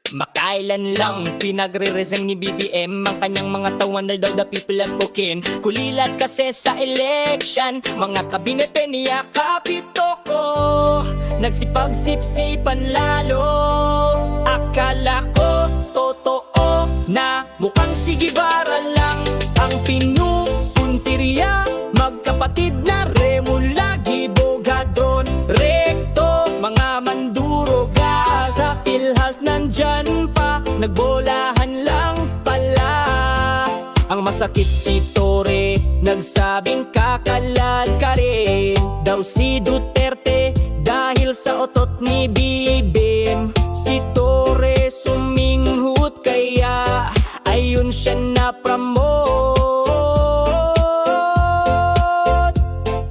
Makailan lang pinagre-resign ni BBM ang kanyang mga tawan dahil daw the people has spoken. Kulilat kasi sa election, mga kabinete niya kapito ko, nagsipag-sipsipan lalo. Akala ko totoo na mukhang si Guevara lang ang pinupuntirya. Magkapatid na Remula, Gibogadon, Recto, mga manduruga sa PhilHealth nandyan pa, nagbolahan lang pala. Ang masakit si Torre, nagsabing kakalad ka rin daw si Duterte dahil sa otot ni BBM. Si Torre suminghut kaya ayun siya na promote.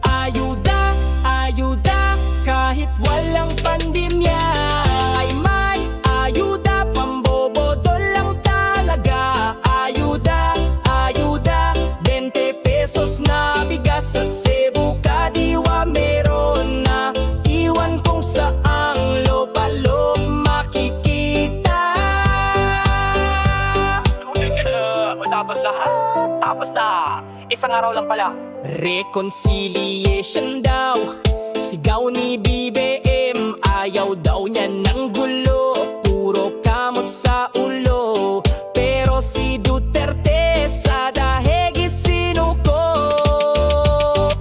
Ayuda, ayuda, kahit walang pandemya ay may ayuda, pambobodol lang talaga. Ayuda, ayuda, 20 pesos na bigas sa Cebu, kadiwa meron na. Iwan kung saang lopalo makikita. Tapos na, isang araw lang pala. Reconciliation daw, sigaw ni BBM. Ayaw daw niya ng gulo, puro kamot sa ulo. Pero si Duterte sa dahig isinuko.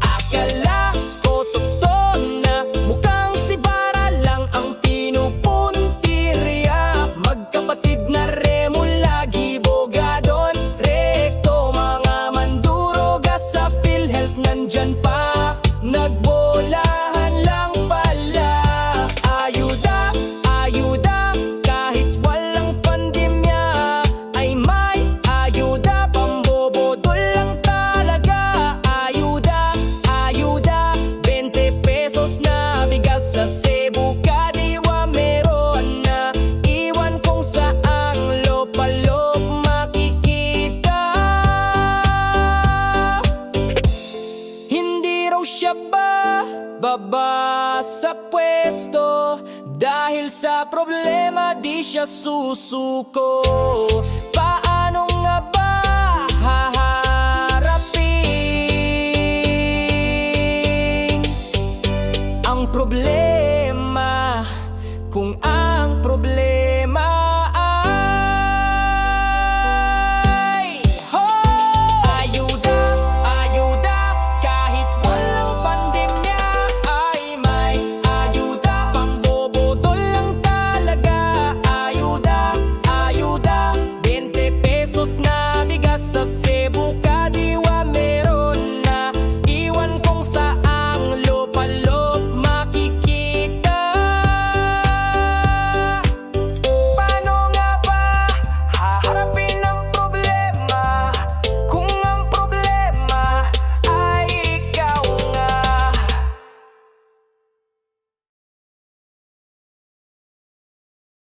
Akala ko totoo na mukhang si Bara lang ang pinupuntirya. Magkapatid na Remula, Gibogadon, Recto, mga manduruga sa PhilHealth nandyan pa, nagbolahan lang pala. Ayuda, ayuda, kahit walang pandemya ay may ayuda, pambobodol lang talaga. Ayuda, ayuda, 20 pesos na bigas sa Cebu, kadiwa meron na. Iwan kung saang lopalop makikita. Hindi raw siya baba sa pwesto dahil sa problema di siya susuko. Paano nga ba haharapin ang problema kung ang problema